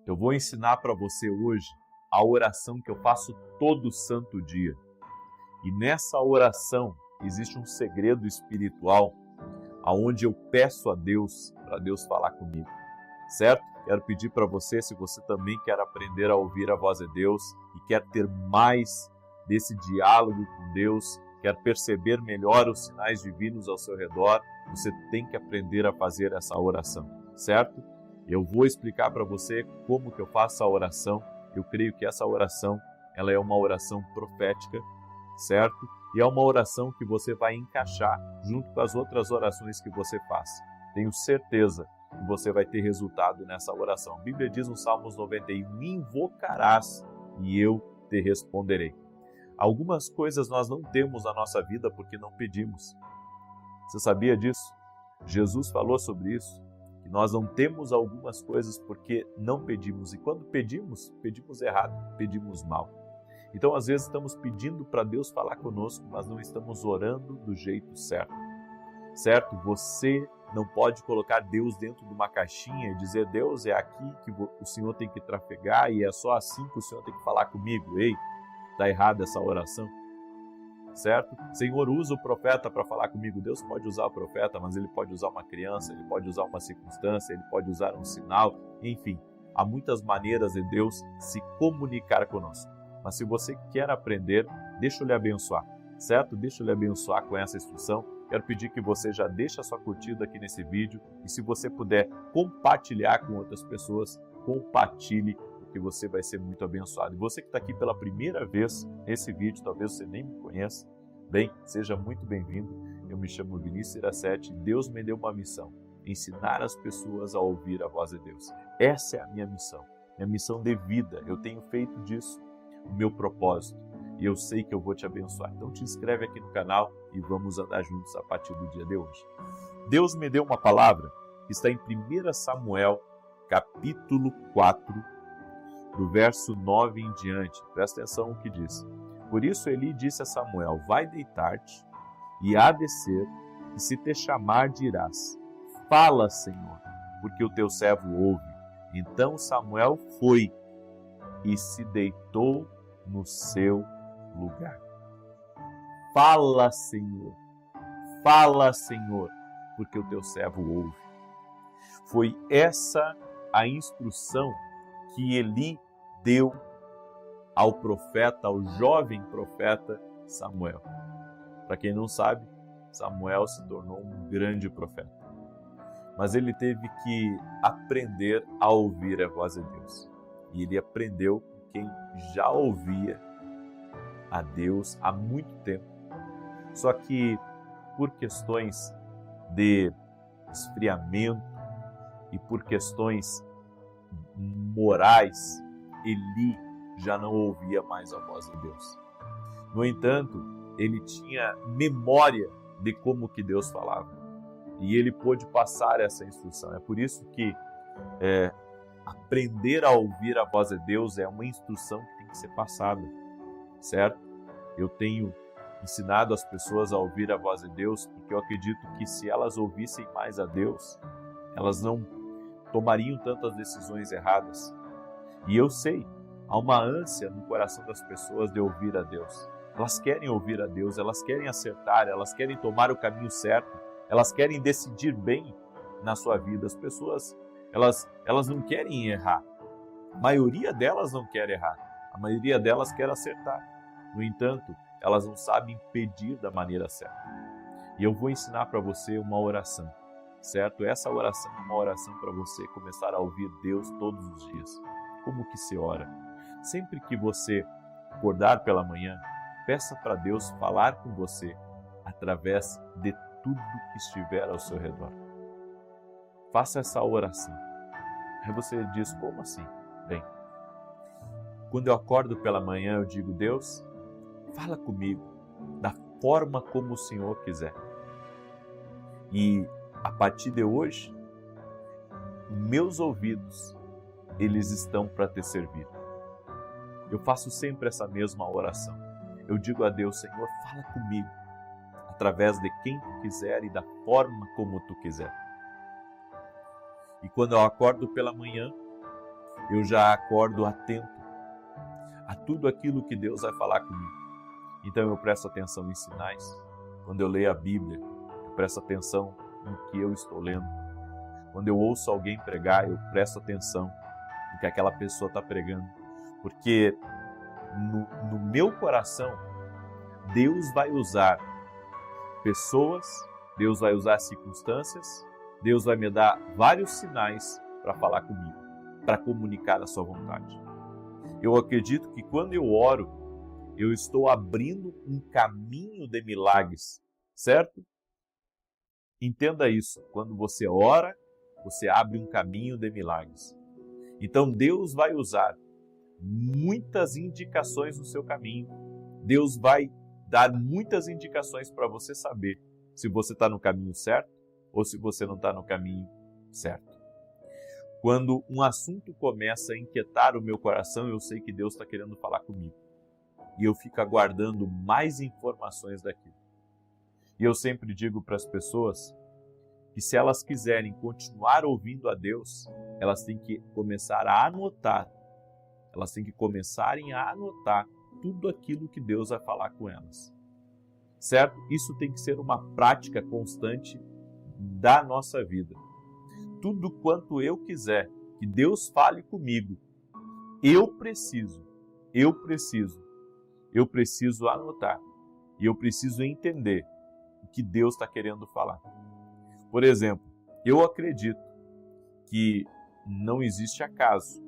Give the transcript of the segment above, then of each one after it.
Eu vou ensinar para você hoje a oração que eu faço todo santo dia. E nessa oração existe um segredo espiritual aonde eu peço a Deus para Deus falar comigo, certo? Quero pedir para você, se você também quer aprender a ouvir a voz de Deus e quer ter mais desse diálogo com Deus, quer perceber melhor os sinais divinos ao seu redor, você tem que aprender a fazer essa oração, certo? Eu vou explicar para você como que eu faço a oração. Eu creio que essa oração, ela é uma oração profética, certo? E é uma oração que você vai encaixar junto com as outras orações que você faz. Tenho certeza que você vai ter resultado nessa oração. A Bíblia diz no Salmos 91, me invocarás e eu te responderei. Algumas coisas nós não temos na nossa vida porque não pedimos. Você sabia disso? Jesus falou sobre isso, que nós não temos algumas coisas porque não pedimos. E quando pedimos, pedimos errado, pedimos mal. Então, às vezes, estamos pedindo para Deus falar conosco, mas não estamos orando do jeito certo. Certo? Você não pode colocar Deus dentro de uma caixinha e dizer, Deus, é aqui que o Senhor tem que trafegar e é só assim que o Senhor tem que falar comigo. Ei, está errada essa oração. Certo? Senhor, usa o profeta para falar comigo. Deus pode usar o profeta, mas ele pode usar uma criança, ele pode usar uma circunstância, ele pode usar um sinal, enfim. Há muitas maneiras de Deus se comunicar conosco. Mas se você quer aprender, deixa eu lhe abençoar, certo? Deixa eu lhe abençoar com essa instrução. Quero pedir que você já deixe a sua curtida aqui nesse vídeo e se você puder compartilhar com outras pessoas, compartilhe, porque você vai ser muito abençoado. E você que está aqui pela primeira vez nesse vídeo, talvez você nem me conheça, bem, seja muito bem-vindo. Eu me chamo Vinícius Iracete e Deus me deu uma missão, ensinar as pessoas a ouvir a voz de Deus. Essa é a minha missão de vida. Eu tenho feito disso o meu propósito e eu sei que eu vou te abençoar. Então te inscreve aqui no canal e vamos andar juntos a partir do dia de hoje. Deus me deu uma palavra que está em 1 Samuel, capítulo 4, do verso 9 em diante. Presta atenção no que diz. Por isso Eli disse a Samuel, vai deitar-te e há de ser, e se te chamar dirás, fala, Senhor, porque o teu servo ouve. Então Samuel foi e se deitou no seu lugar. Fala, Senhor, porque o teu servo ouve. Foi essa a instrução que Eli deu ao profeta, ao jovem profeta Samuel. Para quem não sabe, Samuel se tornou um grande profeta. Mas ele teve que aprender a ouvir a voz de Deus. E ele aprendeu com quem já ouvia a Deus há muito tempo. Só que por questões de esfriamento e por questões morais, Eli já não ouvia mais a voz de Deus. No entanto, ele tinha memória de como que Deus falava. E ele pôde passar essa instrução. É por isso que aprender a ouvir a voz de Deus é uma instrução que tem que ser passada, certo? Eu tenho ensinado as pessoas a ouvir a voz de Deus porque eu acredito que se elas ouvissem mais a Deus, elas não tomariam tantas decisões erradas. E eu sei, há uma ânsia no coração das pessoas de ouvir a Deus. Elas querem ouvir a Deus, elas querem acertar, elas querem tomar o caminho certo, elas querem decidir bem na sua vida. As pessoas, elas não querem errar. A maioria delas não quer errar. A maioria delas quer acertar. No entanto, elas não sabem pedir da maneira certa. E eu vou ensinar para você uma oração, certo? Essa oração é uma oração para você começar a ouvir Deus todos os dias. Como que se ora? Sempre que você acordar pela manhã, peça para Deus falar com você através de tudo que estiver ao seu redor. Faça essa oração. Aí você diz, como assim? Bem, quando eu acordo pela manhã, eu digo, Deus, fala comigo da forma como o Senhor quiser. E a partir de hoje, meus ouvidos, eles estão para te servir. Eu faço sempre essa mesma oração. Eu digo a Deus, Senhor, fala comigo, através de quem tu quiser e da forma como tu quiser. E quando eu acordo pela manhã, eu já acordo atento a tudo aquilo que Deus vai falar comigo. Então eu presto atenção em sinais. Quando eu leio a Bíblia, eu presto atenção no que eu estou lendo. Quando eu ouço alguém pregar, eu presto atenção no que aquela pessoa está pregando. Porque no meu coração, Deus vai usar pessoas, Deus vai usar circunstâncias, Deus vai me dar vários sinais para falar comigo, para comunicar a sua vontade. Eu acredito que quando eu oro, eu estou abrindo um caminho de milagres, certo? Entenda isso. Quando você ora, você abre um caminho de milagres. Então Deus vai usar muitas indicações no seu caminho. Deus vai dar muitas indicações para você saber se você está no caminho certo ou se você não está no caminho certo. Quando um assunto começa a inquietar o meu coração, eu sei que Deus está querendo falar comigo. E eu fico aguardando mais informações daquilo. E eu sempre digo para as pessoas que se elas quiserem continuar ouvindo a Deus, elas têm que começar a anotar. Elas têm que começarem a anotar tudo aquilo que Deus vai falar com elas. Certo? Isso tem que ser uma prática constante da nossa vida. Tudo quanto eu quiser que Deus fale comigo, eu preciso anotar. E eu preciso entender o que Deus está querendo falar. Por exemplo, eu acredito que não existe acaso,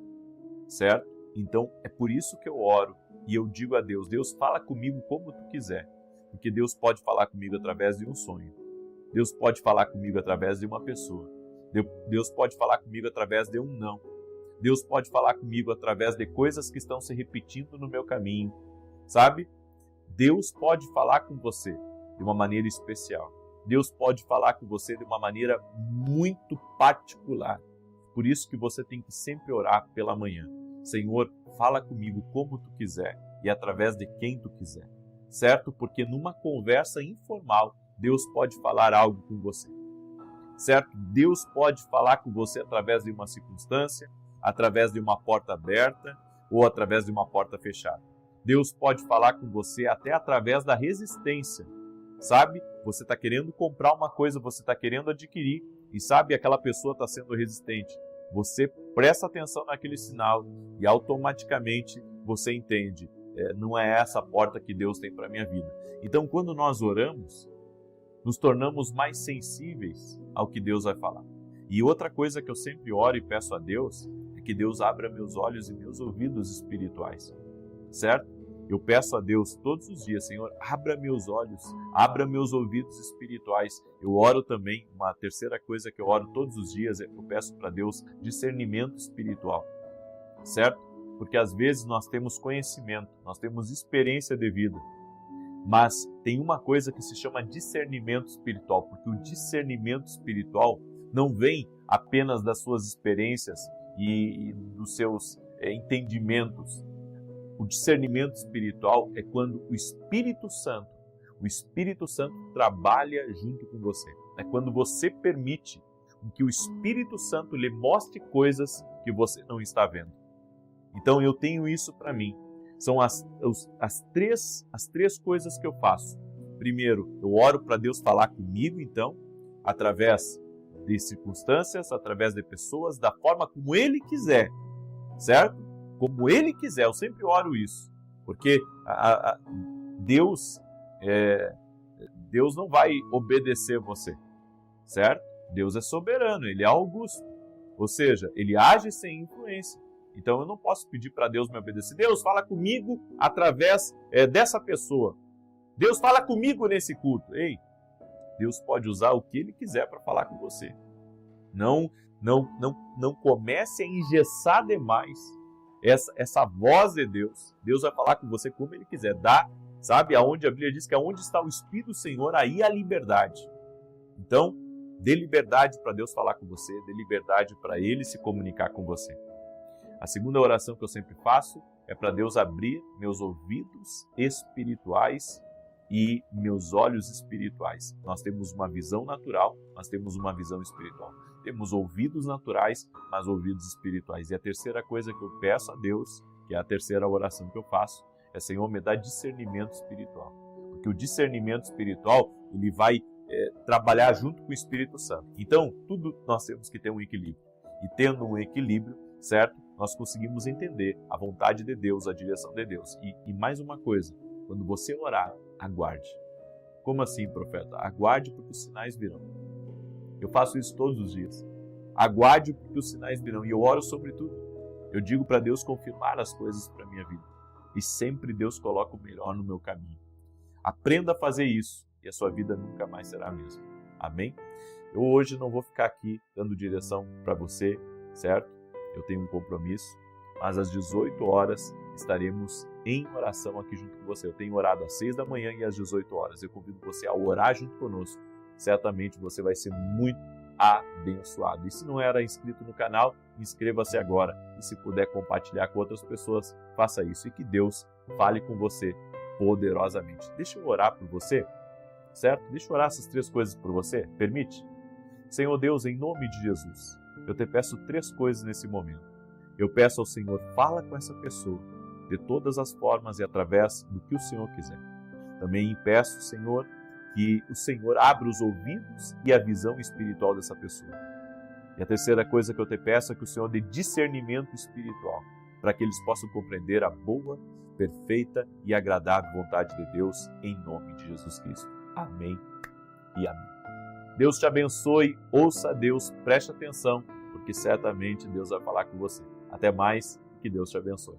certo? Então, é por isso que eu oro e eu digo a Deus, Deus, fala comigo como tu quiser. Porque Deus pode falar comigo através de um sonho. Deus pode falar comigo através de uma pessoa. Deus pode falar comigo através de um não. Deus pode falar comigo através de coisas que estão se repetindo no meu caminho. Sabe? Deus pode falar com você de uma maneira especial. Deus pode falar com você de uma maneira muito particular. Por isso que você tem que sempre orar pela manhã. Senhor, fala comigo como tu quiser e através de quem tu quiser. Certo? Porque numa conversa informal, Deus pode falar algo com você. Certo? Deus pode falar com você através de uma circunstância, através de uma porta aberta ou através de uma porta fechada. Deus pode falar com você até através da resistência. Sabe? Você está querendo comprar uma coisa, você está querendo adquirir e sabe, aquela pessoa está sendo resistente. Você presta atenção naquele sinal e automaticamente você entende. Não é essa a porta que Deus tem para a minha vida. Então, quando nós oramos, nos tornamos mais sensíveis ao que Deus vai falar. E outra coisa que eu sempre oro e peço a Deus é que Deus abra meus olhos e meus ouvidos espirituais. Certo? Eu peço a Deus todos os dias, Senhor, abra meus olhos, abra meus ouvidos espirituais. Eu oro também, uma terceira coisa que eu oro todos os dias, eu peço para Deus discernimento espiritual. Certo? Porque às vezes nós temos conhecimento, nós temos experiência de vida, mas tem uma coisa que se chama discernimento espiritual, porque o discernimento espiritual não vem apenas das suas experiências e dos seus entendimentos. O discernimento espiritual é quando o Espírito Santo trabalha junto com você. É quando você permite que o Espírito Santo lhe mostre coisas que você não está vendo. Então eu tenho isso para mim. São as três coisas que eu faço. Primeiro, eu oro para Deus falar comigo, então, através de circunstâncias, através de pessoas, da forma como Ele quiser, certo? Como Ele quiser, eu sempre oro isso. Porque Deus não vai obedecer você, certo? Deus é soberano, Ele é augusto. Ou seja, Ele age sem influência. Então eu não posso pedir para Deus me obedecer. Deus fala comigo através dessa pessoa. Deus fala comigo nesse culto. Ei, Deus pode usar o que Ele quiser para falar com você. Não comece a engessar demais essa voz de Deus. Deus vai falar com você como Ele quiser. Sabe, aonde a Bíblia diz que aonde está o Espírito do Senhor, aí há liberdade. Então, dê liberdade para Deus falar com você, dê liberdade para Ele se comunicar com você. A segunda oração que eu sempre faço é para Deus abrir meus ouvidos espirituais e meus olhos espirituais. Nós temos uma visão natural, nós temos uma visão espiritual. temos ouvidos naturais, mas ouvidos espirituais. E a terceira coisa que eu peço a Deus, que é a terceira oração que eu faço, é: Senhor, me dá discernimento espiritual. Porque o discernimento espiritual, ele vai trabalhar junto com o Espírito Santo. Então, tudo nós temos que ter um equilíbrio. E tendo um equilíbrio, certo? Nós conseguimos entender a vontade de Deus, a direção de Deus. E mais uma coisa, quando você orar, aguarde. Como assim, profeta? Aguarde porque os sinais virão. Eu faço isso todos os dias. Aguarde porque os sinais virão. E eu oro sobre tudo. Eu digo para Deus confirmar as coisas para a minha vida. E sempre Deus coloca o melhor no meu caminho. Aprenda a fazer isso e a sua vida nunca mais será a mesma. Amém? Eu hoje não vou ficar aqui dando direção para você, certo? Eu tenho um compromisso, mas às 18 horas estaremos em oração aqui junto com você. Eu tenho orado às 6 da manhã e às 18 horas. Eu convido você a orar junto conosco. Certamente você vai ser muito abençoado. E se não era inscrito no canal, inscreva-se agora. E se puder compartilhar com outras pessoas, faça isso. E que Deus fale com você poderosamente. Deixa eu orar por você, certo? Deixa eu orar essas 3 coisas por você. Permite? Senhor Deus, em nome de Jesus, eu te peço 3 coisas nesse momento. Eu peço ao Senhor, fala com essa pessoa de todas as formas e através do que o Senhor quiser. Também peço, Senhor, que o Senhor abra os ouvidos e a visão espiritual dessa pessoa. E a terceira coisa que eu te peço é que o Senhor dê discernimento espiritual, para que eles possam compreender a boa, perfeita e agradável vontade de Deus, em nome de Jesus Cristo. Amém e amém. Deus te abençoe, ouça a Deus, preste atenção, porque certamente Deus vai falar com você. Até mais, que Deus te abençoe.